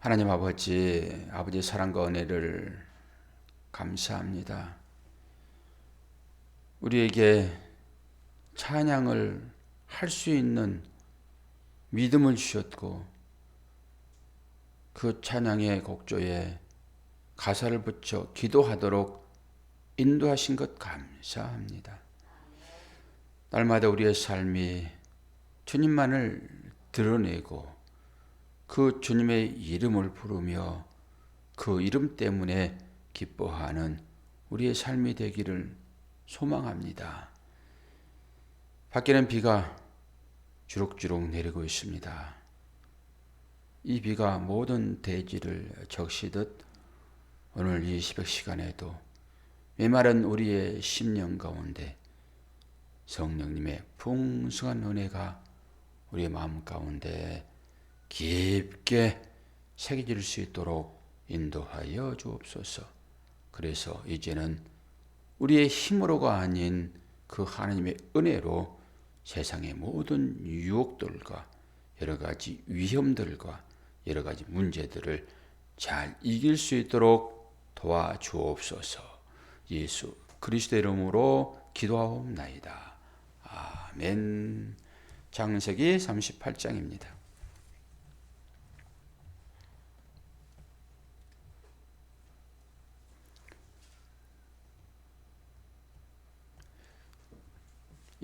하나님 아버지의 사랑과 은혜를 감사합니다. 우리에게 찬양을 할 수 있는 믿음을 주셨고, 그 찬양의 곡조에 가사를 붙여 기도하도록 인도하신 것 감사합니다. 날마다 우리의 삶이 주님만을 드러내고 그 주님의 이름을 부르며 그 이름 때문에 기뻐하는 우리의 삶이 되기를 소망합니다. 밖에는 비가 주룩주룩 내리고 있습니다. 이 비가 모든 대지를 적시듯 오늘 이 새벽 시간에도 메마른 우리의 심령 가운데 성령님의 풍성한 은혜가 우리의 마음 가운데 깊게 새겨질 수 있도록 인도하여 주옵소서. 그래서 이제는 우리의 힘으로가 아닌 그 하나님의 은혜로 세상의 모든 유혹들과 여러 가지 위험들과 여러 가지 문제들을 잘 이길 수 있도록 도와주옵소서. 예수 그리스도의 이름으로 기도하옵나이다. 아멘. 창세기 38장입니다.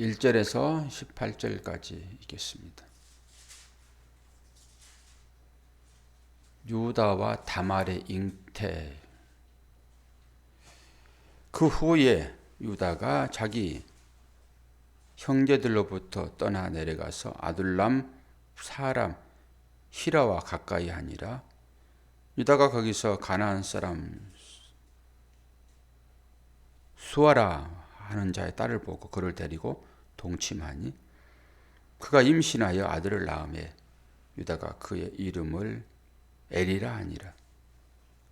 (1절에서) (18절까지) 읽겠습니다. 유다와 다말의 잉태. 그 후에 유다가 자기 형제들로부터 떠나 내려가서 아둘람 사람 히라와 가까이 하니라. 유다가 거기서 가나안 사람 수아라 하는 자의 딸을 보고 그를 데리고 동침하니 그가 임신하여 아들을 낳음에 유다가 그의 이름을 에리라 하니라.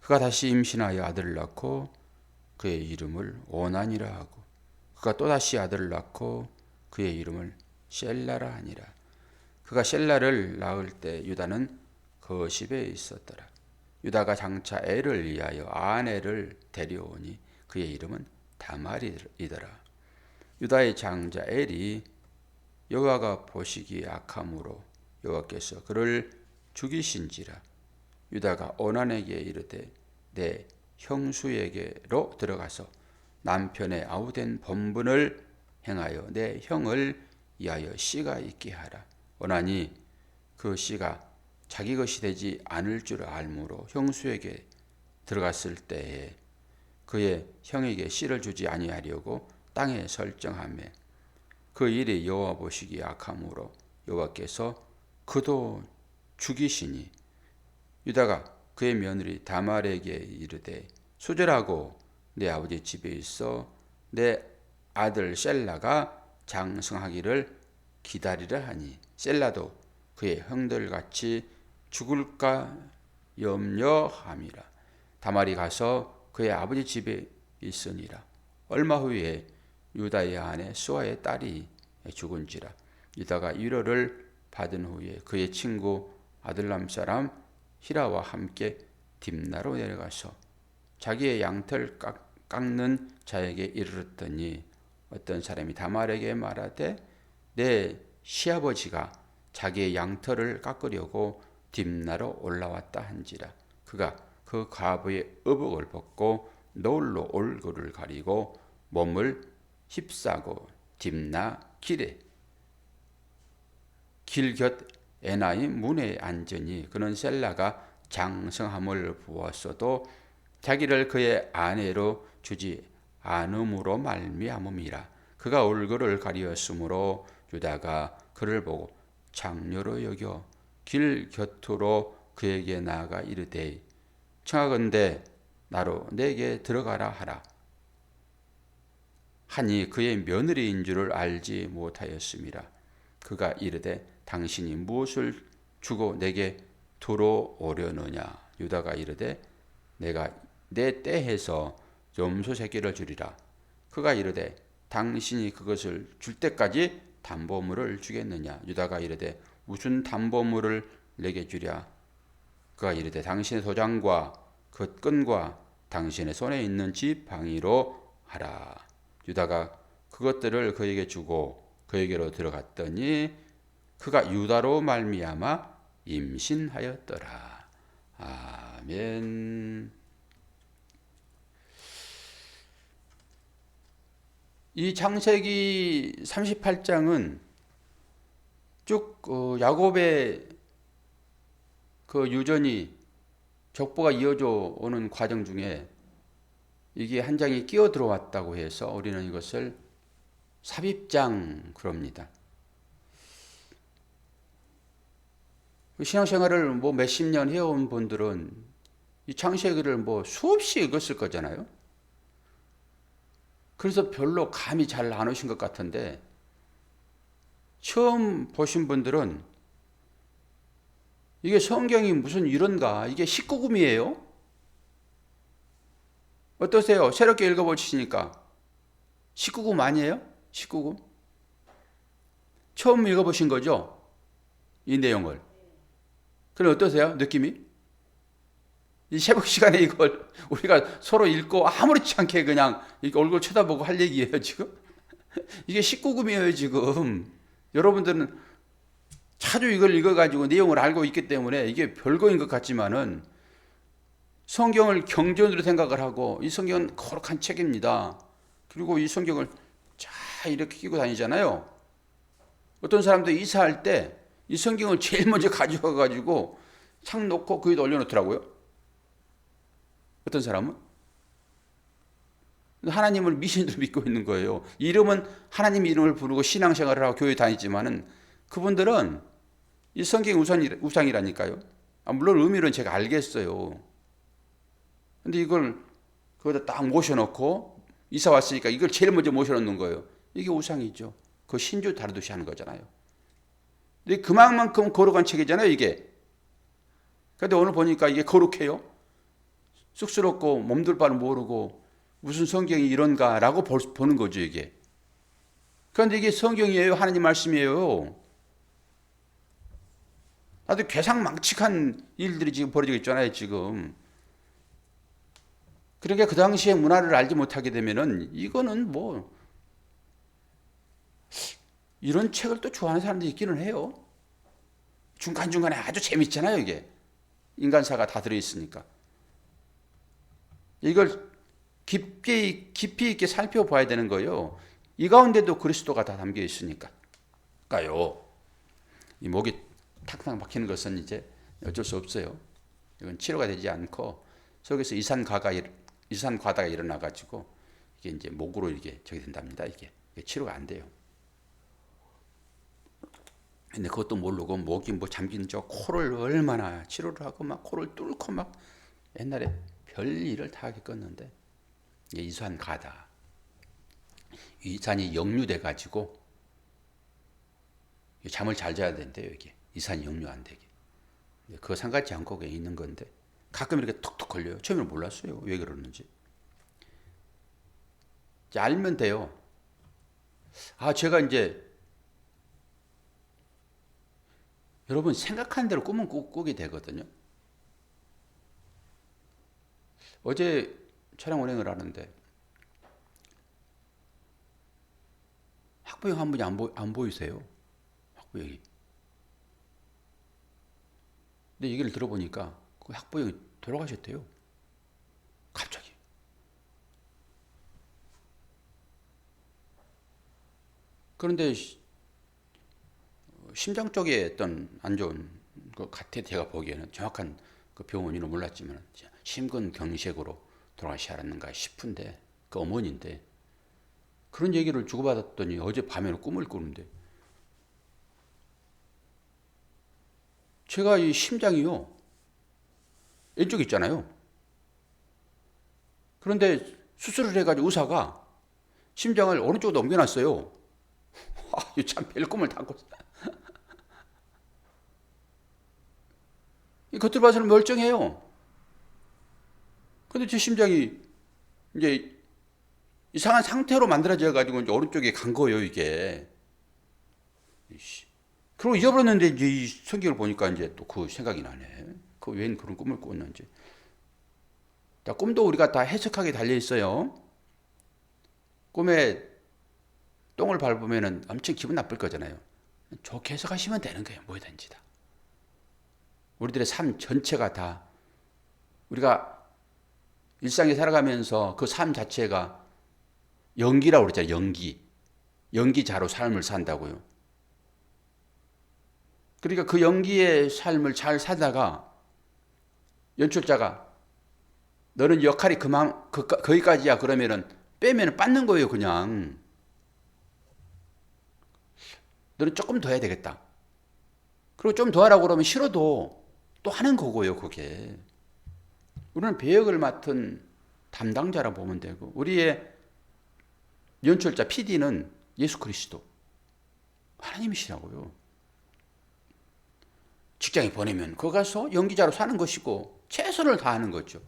그가 다시 임신하여 아들을 낳고 그의 이름을 오난이라 하고 그가 또다시 아들을 낳고 그의 이름을 셀라라 하니라. 그가 셀라를 낳을 때 유다는 거십에 있었더라. 유다가 장차 애를 위하여 아내를 데려오니 그의 이름은 다말이더라. 유다의 장자 엘이 여호와가 보시기에 악함으로 여호와께서 그를 죽이신지라. 유다가 오난에게 이르되 내 형수에게로 들어가서 남편의 아우된 번분을 행하여 내 형을 위하여 씨가 있게 하라. 오난이 그 씨가 자기 것이 되지 않을 줄 알므로 형수에게 들어갔을 때에 그의 형에게 씨를 주지 아니하려고 땅에 설정하매 그 일이 여호와 보시기에 악함으로 여호와께서 그도 죽이시니 유다가 그의 며느리 다말에게 이르되 수절하고 내 아버지 집에 있어 내 아들 셀라가 장성하기를 기다리라 하니 셀라도 그의 형들같이 죽을까 염려함이라. 다말이 가서 그의 아버지 집에 있으니라. 얼마 후에 유다의 아내 수아의 딸이 죽은지라. 유다가 위로를 받은 후에 그의 친구 아둘람 사람 히라와 함께 딥나로 내려가서 자기의 양털 깎는 자에게 이르렀더니 어떤 사람이 다말에게 말하되 내 시아버지가 자기의 양털을 깎으려고 딥나로 올라왔다 한지라. 그가 그 과부의 의복을 벗고 노을로 얼굴을 가리고 몸을 휩싸고 딥나 길에 길곁 에나의 문에 앉으니 그는 셀라가 장성함을 보았어도 자기를 그의 아내로 주지 않음으로 말미암음이라. 그가 얼굴을 가리었으므로 유다가 그를 보고 장녀로 여겨 길 곁으로 그에게 나아가 이르되 청하건대 나로 내게 들어가라 하라 하니 그의 며느리인 줄을 알지 못하였음이라. 그가 이르되 당신이 무엇을 주고 내게 들어오려느냐. 유다가 이르되 내가 내 떼에서 염소 새끼를 주리라. 그가 이르되 당신이 그것을 줄 때까지 담보물을 주겠느냐. 유다가 이르되 무슨 담보물을 내게 주랴. 그가 이르되 당신의 도장과 그 끈과 당신의 손에 있는 지팡이로 하라. 유다가 그것들을 그에게 주고 그에게로 들어갔더니 그가 유다로 말미암아 임신하였더라. 아멘. 이 창세기 38장은 쭉 야곱의 그 유전이 족보가 이어져 오는 과정 중에 이게 한 장이 끼어 들어왔다고 해서 우리는 이것을 삽입장 그럽니다. 신앙생활을 뭐 몇십 년 해온 분들은 이 창세기를 뭐 수없이 읽었을 거잖아요. 그래서 별로 감이 잘 안 오신 것 같은데 처음 보신 분들은 이게 성경이 무슨 이런가, 이게 19금이에요? 어떠세요? 새롭게 읽어보시니까 19금 아니에요? 19금? 처음 읽어보신 거죠? 이 내용을. 그럼 어떠세요? 느낌이? 이 새벽 시간에 이걸 우리가 서로 읽고 아무렇지 않게 그냥 얼굴 쳐다보고 할 얘기예요, 지금? 이게 19금이에요, 지금. 여러분들은 자주 이걸 읽어가지고 내용을 알고 있기 때문에 이게 별거인 것 같지만은 성경을 경전으로 생각을 하고 이 성경은 거룩한 책입니다. 그리고 이 성경을 잘 이렇게 끼고 다니잖아요. 어떤 사람도 이사할 때 이 성경을 제일 먼저 가져와가지고 창 놓고 그 위에 올려놓더라고요. 어떤 사람은 하나님을 미신으로 믿고 있는 거예요. 이름은 하나님 이름을 부르고 신앙생활을 하고 교회 다니지만은 그분들은 이 성경 우상이라니까요. 물론 의미는 제가 알겠어요. 근데 이걸 거기다 딱 모셔놓고 이사 왔으니까 이걸 제일 먼저 모셔놓는 거예요. 이게 우상이죠. 그 신주 다루듯이 하는 거잖아요. 근데 그만큼 거룩한 책이잖아요, 이게. 근데 오늘 보니까 이게 거룩해요. 쑥스럽고 몸둘 바를 모르고 무슨 성경이 이런가라고 보는 거죠, 이게. 그런데 이게 성경이에요, 하나님 말씀이에요. 아주 괴상망측한 일들이 지금 벌어지고 있잖아요, 지금. 그러니까 그 당시에 문화를 알지 못하게 되면은 이거는 뭐 이런 책을 또 좋아하는 사람들이 있기는 해요. 중간중간에 아주 재밌잖아요, 이게. 인간사가 다 들어있으니까. 이걸 깊이 있게 살펴봐야 되는 거예요. 이 가운데도 그리스도가 다 담겨 있으니까요. 이 목이 탁탁 막히는 것은 이제 어쩔 수 없어요. 이건 치료가 되지 않고 속에서 이산과다가 일어나가지고 이게 이제 목으로 이게 저기 된답니다. 이게 치료가 안 돼요. 근데 그것도 모르고 목이 뭐 잠긴 저 코를 얼마나 치료를 하고 막 코를 뚫고 막 옛날에 별 일을 다 하게 껐는데 이게 이산가다. 이산이 역류돼 가지고 잠을 잘 자야 된대요. 이게 이산이 역류 안 되게. 그거 상관치 않고 그냥 있는 건데 가끔 이렇게 톡톡 걸려요. 처음에는 몰랐어요. 왜 그러는지. 이제 알면 돼요. 제가 이제 여러분 생각한 대로 꿈은 꾸게 되거든요. 어제 촬영 운행을 하는데 학부형 한 분이 안 보이세요? 학부형이. 근데 얘기를 들어보니까 그 학부형이 돌아가셨대요. 갑자기. 그런데 심장 쪽에 어떤 안 좋은 것 같아. 제가 보기에는 정확한 그 병원이는 몰랐지만 심근경색으로 돌아가시지 않았는가 싶은데 그 어머니인데 그런 얘기를 주고받았더니 어제 밤에는 꿈을 꾸는데 제가 이 심장이요 왼쪽 있잖아요. 그런데 수술을 해가지고 의사가 심장을 오른쪽으로 옮겨놨어요. 참 별 꿈을 다 꿨어. 이 겉으로 봐서는 멀쩡해요. 근데 제 심장이 이제 이상한 상태로 만들어져 가지고 이제 오른쪽에 간 거예요, 이게. 그리고 잊어버렸는데 이제 이 성경을 보니까 이제 또 그 생각이 나네. 그 웬 그런 꿈을 꿨는지. 자, 꿈도 우리가 다 해석하게 달려 있어요. 꿈에 똥을 밟으면 엄청 기분 나쁠 거잖아요. 좋게 해석하시면 되는 거예요. 뭐든지 다. 우리들의 삶 전체가 다 우리가 일상에 살아가면서 그 삶 자체가 연기라고 그러잖아요. 연기. 연기자로 삶을 산다고요. 그러니까 그 연기의 삶을 잘 살다가 연출자가 너는 역할이 거기까지야 그러면은 빼면은 빠는 거예요, 그냥. 너는 조금 더 해야 되겠다. 그리고 좀 더 하라고 그러면 싫어도 또 하는 거고요, 그게. 우리는 배역을 맡은 담당자라 보면 되고, 우리의 연출자 PD는 예수 그리스도 하나님이시라고요. 직장에 보내면 거기 가서 연기자로 사는 것이고 최선을 다하는 거죠.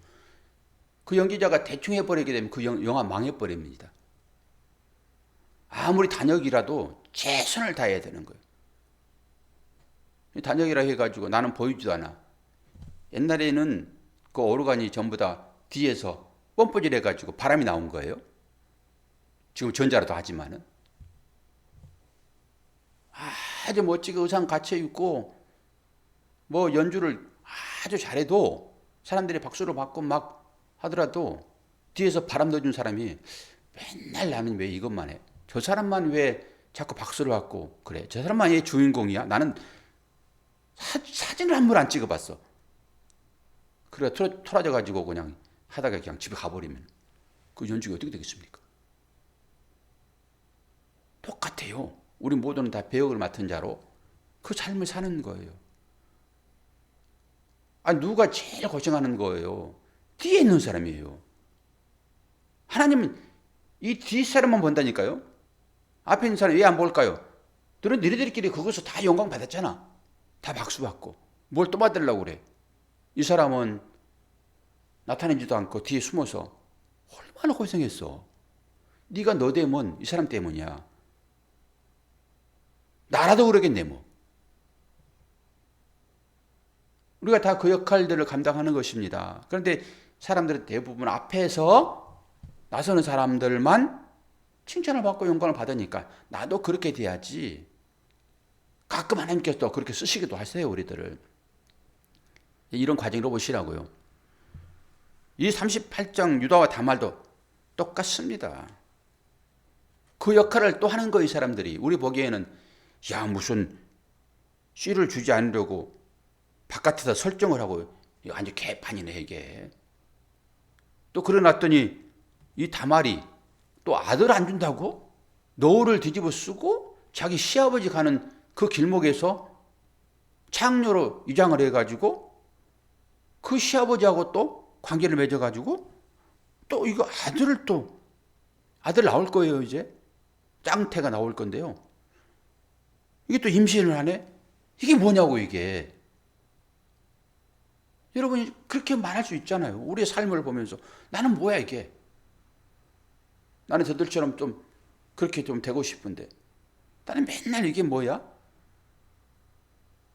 그 연기자가 대충 해버리게 되면 그 영화 망해버립니다. 아무리 단역이라도 최선을 다해야 되는 거예요. 단역이라 해가지고 나는 보이지도 않아. 옛날에는 그 오르간이 전부 다 뒤에서 뻔뻔질 해가지고 바람이 나온 거예요. 지금 전자라도 하지만은. 아주 멋지게 의상 갖춰 입고 뭐 연주를 아주 잘해도 사람들이 박수를 받고 막 하더라도 뒤에서 바람 넣어준 사람이 맨날 나는 왜 이것만 해? 저 사람만 왜 자꾸 박수를 받고 그래? 저 사람만 왜 주인공이야? 나는 사진을 한 번 안 찍어봤어. 그래 토라져가지고 그냥 하다가 그냥 집에 가버리면 그 연주가 어떻게 되겠습니까? 똑같아요. 우리 모두는 다 배역을 맡은 자로 그 삶을 사는 거예요. 누가 제일 고생하는 거예요? 뒤에 있는 사람이에요. 하나님은 이 뒷사람만 본다니까요. 앞에 있는 사람 왜 안 볼까요? 너희들끼리 그것을 다 영광 받았잖아. 다 박수 받고 뭘 또 받으려고 그래. 이 사람은 나타내지도 않고 뒤에 숨어서 얼마나 고생했어. 네가 너 되면 이 사람 때문이야. 나라도 그러겠네 뭐. 우리가 다 그 역할들을 감당하는 것입니다. 그런데 사람들은 대부분 앞에서 나서는 사람들만 칭찬을 받고 영광을 받으니까 나도 그렇게 돼야지. 가끔 하나님께서 또 그렇게 쓰시기도 하세요, 우리들을. 이런 과정으로 보시라고요. 이 38장 유다와 다말도 똑같습니다. 그 역할을 또 하는 거예요, 이 사람들이. 우리 보기에는 야 무슨 씨를 주지 않으려고 바깥에서 설정을 하고 이거 완전 개판이네 이게. 또 그러놨더니 이 다말이 또 아들 안 준다고? 노를 뒤집어 쓰고 자기 시아버지 가는 그 길목에서 창녀로 위장을 해가지고 그 시아버지하고 또 관계를 맺어가지고 또 이거 아들 나올 거예요 이제. 짱태가 나올 건데요. 이게 또 임신을 하네? 이게 뭐냐고 이게. 여러분이 그렇게 말할 수 있잖아요. 우리의 삶을 보면서 나는 뭐야 이게. 나는 저들처럼 좀 그렇게 좀 되고 싶은데 나는 맨날 이게 뭐야?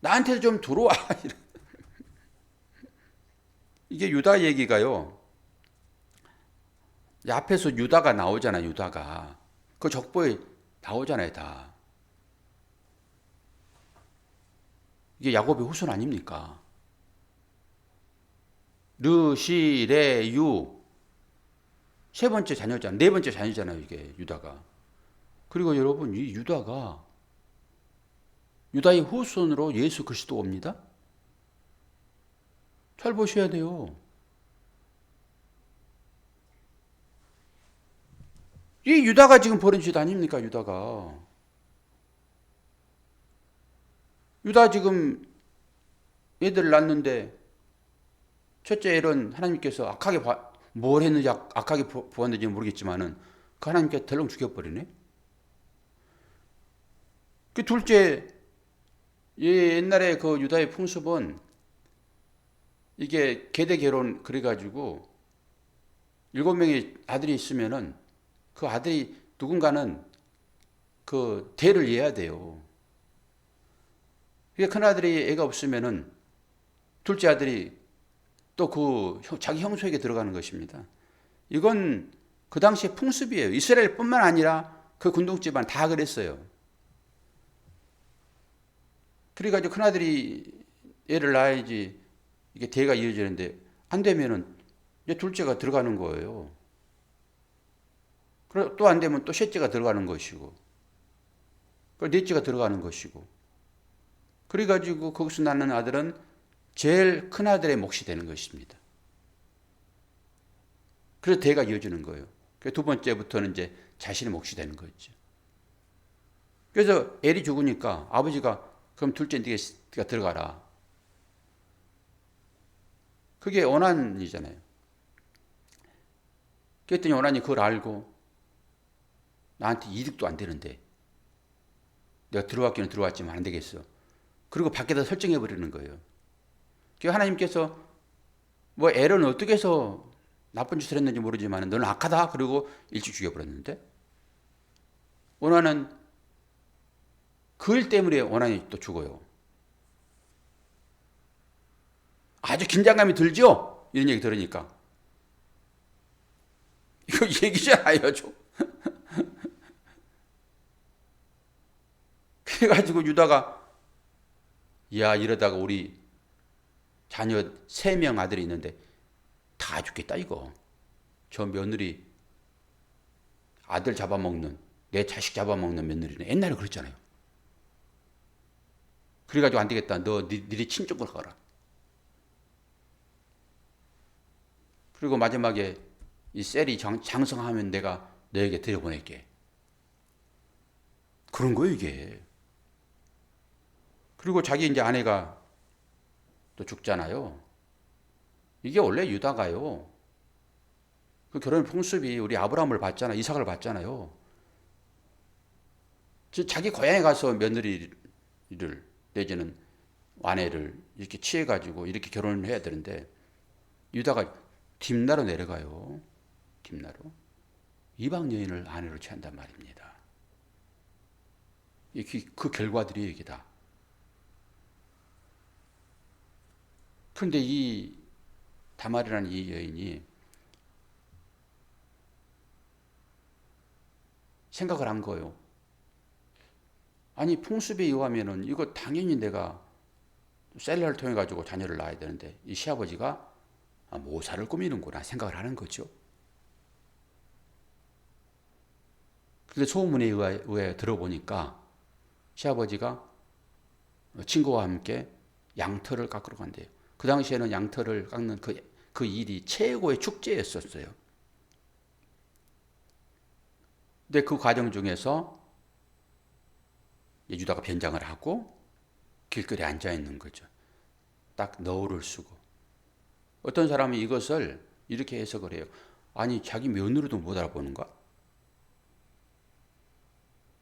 나한테도 좀 들어와. 이게 유다 얘기가요. 앞에서 유다가 나오잖아요. 유다가. 그 족보에 나오잖아요. 다. 이게 야곱의 후손 아닙니까? 르, 시, 레, 유. 세 번째 자녀잖아요. 네 번째 자녀잖아요. 이게 유다가. 그리고 여러분 이 유다가 유다의 후손으로 예수 그리스도 옵니다. 잘 보셔야 돼요. 이 유다가 지금 벌인 짓 아닙니까? 유다 지금 애들 낳는데 첫째 애는 하나님께서 악하게 뭘 했는지 악하게 보았는지 모르겠지만은 그 하나님께서 덜렁 죽여버리네. 그 둘째 옛날에 그 유다의 풍습은 이게 계대 결혼 그래가지고 7명의 아들이 있으면은 그 아들이 누군가는 그 대를 이어야 돼요. 그러니까 큰 아들이 애가 없으면은 둘째 아들이 또 자기 형수에게 들어가는 것입니다. 이건 그 당시의 풍습이에요. 이스라엘뿐만 아니라 그 군동 집안 다 그랬어요. 그래가지고 큰아들이 애를 낳아야지 이게 대가 이어지는데 안 되면은 이제 둘째가 들어가는 거예요. 또 안 되면 또 셋째가 들어가는 것이고, 넷째가 들어가는 것이고. 그래가지고 거기서 낳는 아들은 제일 큰 아들의 몫이 되는 것입니다. 그래서 대가 이어지는 거예요. 두 번째부터는 이제 자신의 몫이 되는 거죠. 그래서 엘이 죽으니까 아버지가 그럼 둘째 네가 들어가라. 그게 오난이잖아요. 그랬더니 오난이 그걸 알고 나한테 이득도 안 되는데 내가 들어왔기는 들어왔지만 안 되겠어. 그리고 밖에다 설정해 버리는 거예요. 하나님께서 뭐 엘은 어떻게 해서 나쁜 짓을 했는지 모르지만 너는 악하다. 그리고 일찍 죽여버렸는데 오난은 그 일 때문에 오난이 또 죽어요. 아주 긴장감이 들죠? 이런 얘기 들으니까. 이거 얘기잖아요, 좀. 그래가지고 유다가, 야, 이러다가 우리 자녀 3명 아들이 있는데 다 죽겠다, 이거. 저 며느리 아들 잡아먹는, 내 자식 잡아먹는 며느리는 옛날에 그랬잖아요. 그래가지고 안 되겠다. 너 니네 친족을 가라. 그리고 마지막에 이 셀이 장성하면 내가 너에게 들여보낼게. 그런 거예요, 이게. 그리고 자기 이제 아내가 또 죽잖아요. 이게 원래 유다가요. 그 결혼 풍습이 우리 아브라함을 봤잖아요. 이삭을 봤잖아요. 자기 고향에 가서 며느리를 내지는 아내를 이렇게 취해가지고 이렇게 결혼을 해야 되는데 유다가 뒷나로 내려가요. 뒷나로. 이방 여인을 아내로 취한단 말입니다. 그 결과들이 여기다. 그런데 이 다말이라는 이 여인이 생각을 한 거예요. 아니 풍습에 의하면은 이거 당연히 내가 셀러를 통해 가지고 자녀를 낳아야 되는데 이 시아버지가 모사를 꾸미는구나 생각을 하는 거죠. 근데 소문에 의해 들어보니까 시아버지가 친구와 함께 양털을 깎으러 간대요. 그 당시에는 양털을 깎는 그 일이 최고의 축제였었어요. 근데 그 과정 중에서 유다가 변장을 하고 길거리에 앉아 있는 거죠. 딱 너울을 쓰고. 어떤 사람이 이것을 이렇게 해석을 해요. 아니 자기 며느리도 못 알아보는가?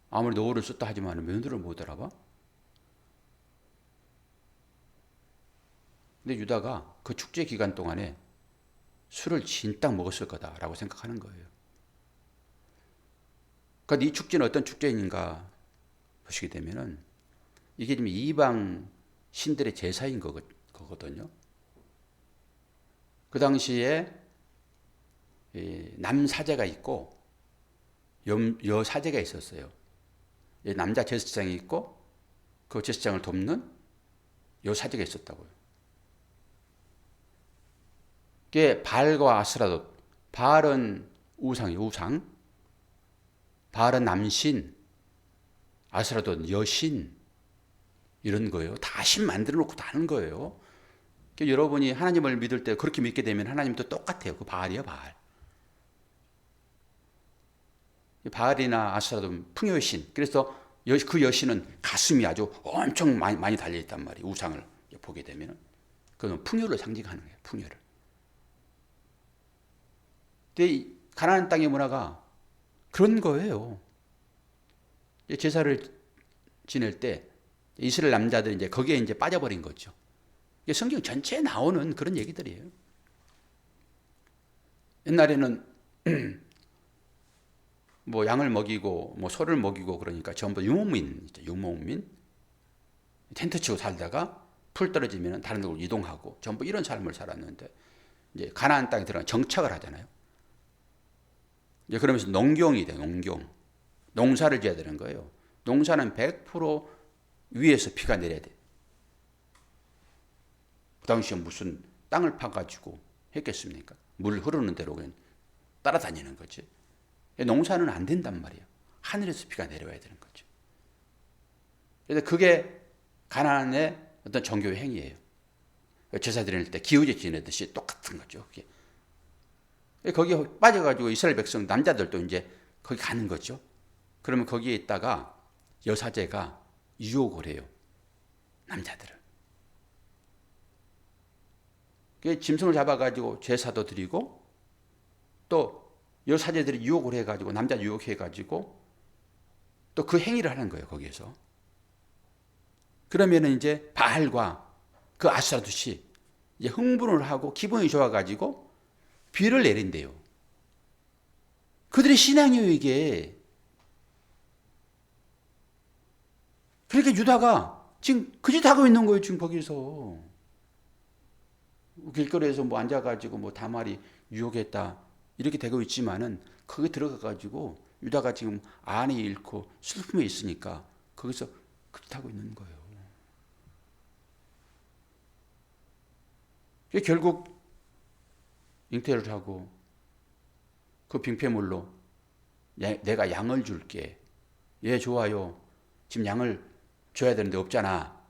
아무리 너울을 썼다 하지만 며느리를 못 알아봐? 근데 유다가 그 축제 기간 동안에 술을 진딱 먹었을 거다라고 생각하는 거예요. 그러니까 이 축제는 어떤 축제인가 보시게 되면은 이게 지금 이방 신들의 제사인 거거든요. 그 당시에 남사제가 있고 여사제가 있었어요. 남자 제사장이 있고 그 제사장을 돕는 여사제가 있었다고요. 그게 발과 아스라돗. 발은 우상이에요. 우상. 발은 남신. 아스라돗 여신. 이런 거예요. 다 신 만들어 놓고 다 하는 거예요. 그러니까 여러분이 하나님을 믿을 때 그렇게 믿게 되면 하나님도 똑같아요. 그 바알이에요. 바알. 바알이나 아스라돗 풍요의 신. 그래서 그 여신은 가슴이 아주 엄청 많이 달려있단 말이에요. 우상을 보게 되면. 그건 풍요를 상징하는 거예요. 풍요를. 근데 가나안 땅의 문화가 그런 거예요. 제사를 지낼 때 이스라엘 남자들이 이제 거기에 이제 빠져버린 거죠. 성경 전체에 나오는 그런 얘기들이에요. 옛날에는 뭐 양을 먹이고 뭐 소를 먹이고 그러니까 전부 유목민 텐트 치고 살다가 풀 떨어지면 다른 데로 이동하고 전부 이런 삶을 살았는데 이제 가나안 땅에 들어가 정착을 하잖아요. 이제 그러면서 농경이 돼요. 농사를 지어야 되는 거예요. 농사는 100% 위에서 비가 내려야 돼. 그 당시에 무슨 땅을 파가지고 했겠습니까? 물 흐르는 대로 그냥 따라다니는 거지. 농사는 안 된단 말이에요. 하늘에서 비가 내려와야 되는 거죠. 그래서 그게 가나안의 어떤 종교의 행위예요. 제사 드릴 때 기우제 지내듯이 똑같은 거죠. 그게. 거기에 빠져가지고 이스라엘 백성 남자들도 이제 거기 가는 거죠. 그러면 거기에 있다가 여사제가 유혹을 해요. 남자들을. 짐승을 잡아가지고 제사도 드리고 또 여사제들이 유혹을 해가지고 남자 유혹해가지고 또 그 행위를 하는 거예요. 거기에서. 그러면은 이제 바알과 그 아스타롯이 이제 흥분을 하고 기분이 좋아가지고 비를 내린대요. 그들의 신앙이에요, 이게. 그러니까 유다가 지금 그 짓 하고 있는 거예요, 지금 거기서. 길거리에서 뭐 앉아가지고 뭐 다말이 유혹했다. 이렇게 되고 있지만은 거기 들어가가지고 유다가 지금 안이 잃고 슬픔에 있으니까 거기서 그 짓 하고 있는 거예요. 결국 잉태를 하고 그 빙폐물로 내가 양을 줄게. 예, 좋아요. 지금 양을 줘야 되는데 없잖아.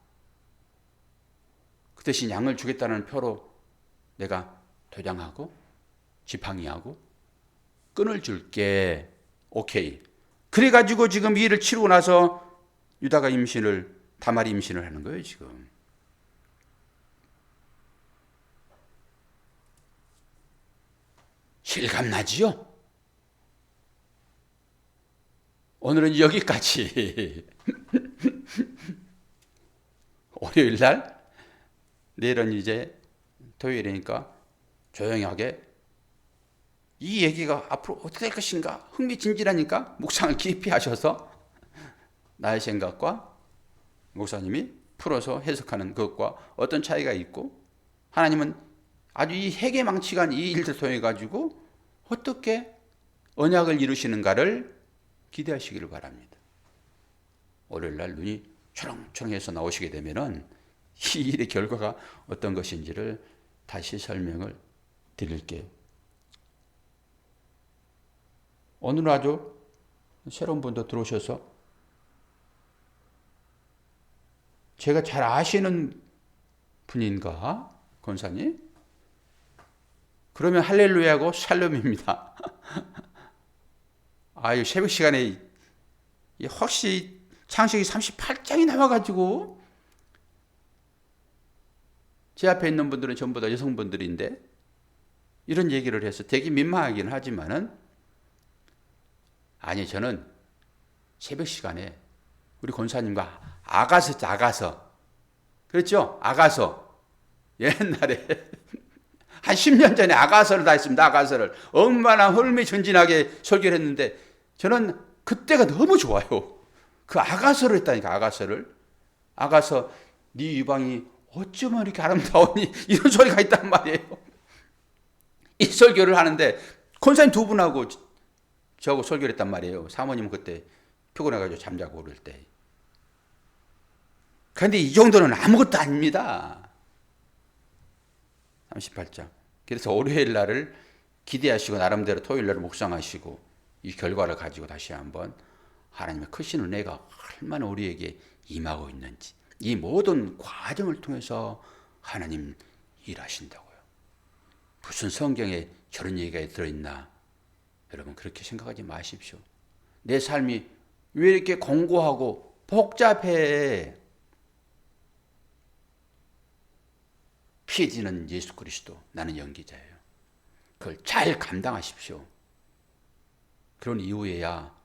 그 대신 양을 주겠다는 표로 내가 도장하고 지팡이하고 끈을 줄게. 오케이. 그래가지고 지금 이 일을 치르고 나서 유다가 다말이 임신을 하는 거예요, 지금. 실감나지요? 오늘은 여기까지. 월요일 날, 내일은 이제 토요일이니까 조용하게 이 얘기가 앞으로 어떻게 될 것인가 흥미진진하니까 묵상을 깊이 하셔서 나의 생각과 목사님이 풀어서 해석하는 것과 어떤 차이가 있고 하나님은 아주 이 해계망측한 이 일들 통해 가지고 어떻게 언약을 이루시는가를 기대하시기를 바랍니다. 월요일 날 눈이 초롱초롱해서 나오시게 되면은 이 일의 결과가 어떤 것인지를 다시 설명을 드릴게요. 오늘 아주 새로운 분도 들어오셔서 제가 잘 아시는 분인가? 권사님? 그러면 할렐루야고 샬롬입니다. 아유, 새벽 시간에 혹시 창세기 38장이 나와가지고 제 앞에 있는 분들은 전부 다 여성분들인데 이런 얘기를 해서 되게 민망하긴 하지만은 아니, 저는 새벽 시간에 우리 권사님과 아가서 그렇죠? 아가서 옛날에 한 10년 전에 아가서를 다 했습니다. 아가서를 얼마나 흥미진진하게 설교를 했는데 저는 그때가 너무 좋아요. 그 아가서를 했다니까. 아가서 네 유방이 어쩌면 이렇게 아름다우니 이런 소리가 있단 말이에요. 이 설교를 하는데 권사님 두 분하고 저하고 설교를 했단 말이에요. 사모님은 그때 피곤해가지고 잠자고 그럴 때. 그런데 이 정도는 아무것도 아닙니다. 38장. 그래서 월요일 날을 기대하시고 나름대로 토요일 날을 묵상하시고 이 결과를 가지고 다시 한번 하나님의 크신 은혜가 얼마나 우리에게 임하고 있는지 이 모든 과정을 통해서 하나님 일하신다고요. 무슨 성경에 저런 얘기가 들어있나? 여러분 그렇게 생각하지 마십시오. 내 삶이 왜 이렇게 공고하고 복잡해? 피해지는 예수 그리스도, 나는 연기자예요. 그걸 잘 감당하십시오. 그런 이후에야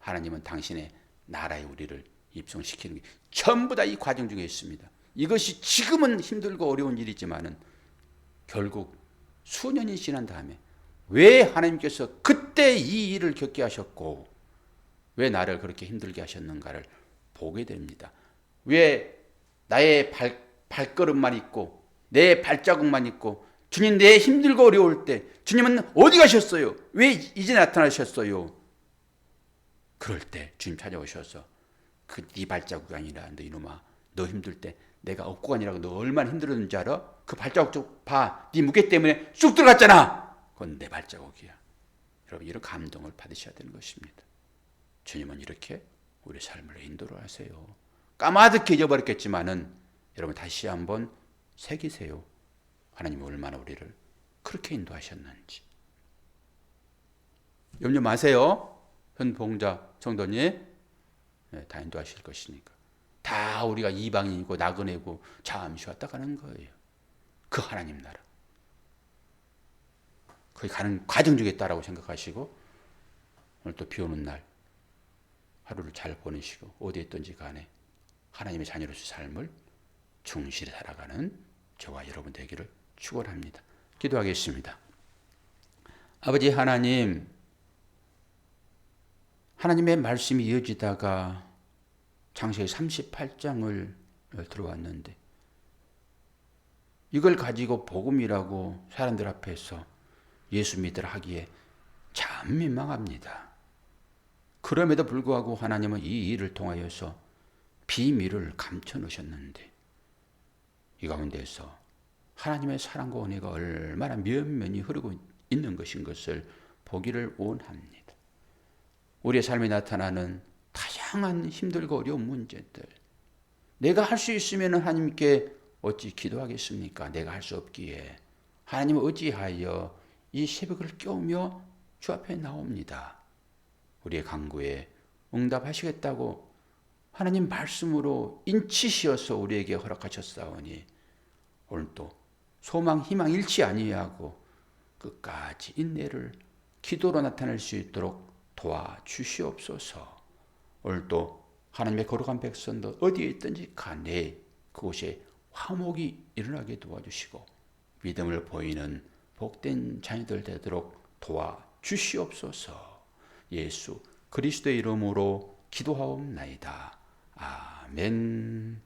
하나님은 당신의 나라에 우리를 입성시키는 게 전부 다 이 과정 중에 있습니다. 이것이 지금은 힘들고 어려운 일이지만은 결국 수년이 지난 다음에 왜 하나님께서 그때 이 일을 겪게 하셨고 왜 나를 그렇게 힘들게 하셨는가를 보게 됩니다. 왜 나의 발걸음만 있고 내 발자국만 있고 주님 내 힘들고 어려울 때 주님은 어디 가셨어요? 왜 이제 나타나셨어요? 그럴 때 주님 찾아오셔서 그 네 발자국이 아니라 너 이놈아 너 힘들 때 내가 업고 가니라고 너 얼마나 힘들었는지 알아? 그 발자국 좀 봐. 네 무게 때문에 쑥 들어갔잖아. 그건 내 발자국이야. 여러분 이런 감동을 받으셔야 되는 것입니다. 주님은 이렇게 우리 삶을 인도를 하세요. 까마득히 잊어버렸겠지만은 여러분 다시 한번 새기세요. 하나님이 얼마나 우리를 그렇게 인도하셨는지. 염려 마세요. 현봉자 성도님. 다 인도하실 것이니까. 다 우리가 이방인이고 나그네고 잠시 왔다 가는 거예요. 그 하나님 나라. 거기 가는 과정 중에 있다라고 생각하시고 오늘 또 비 오는 날 하루를 잘 보내시고 어디에 있든지 간에 하나님의 자녀로서의 삶을 충실히 살아가는 저와 여러분 되기를 축원합니다. 기도하겠습니다. 아버지 하나님, 하나님의 말씀이 이어지다가 창세기 38장을 들어왔는데 이걸 가지고 복음이라고 사람들 앞에서 예수 믿으라 하기에 참 민망합니다. 그럼에도 불구하고 하나님은 이 일을 통하여서 비밀을 감춰 놓으셨는데 이 가운데서 하나님의 사랑과 은혜가 얼마나 면면히 흐르고 있는 것인 것을 보기를 원합니다. 우리의 삶에 나타나는 다양한 힘들고 어려운 문제들, 내가 할 수 있으면 하나님께 어찌 기도하겠습니까? 내가 할 수 없기에 하나님은 어찌하여 이 새벽을 깨우며 주 앞에 나옵니다. 우리의 간구에 응답하시겠다고 하나님 말씀으로 인치시어서 우리에게 허락하셨사오니 오늘도 소망 희망 잃지 아니하고 끝까지 인내를 기도로 나타낼 수 있도록 도와주시옵소서. 오늘도 하나님의 거룩한 백성도 어디에 있든지 간에 그곳에 화목이 일어나게 도와주시고 믿음을 보이는 복된 자녀들 되도록 도와주시옵소서. 예수 그리스도의 이름으로 기도하옵나이다. 아멘.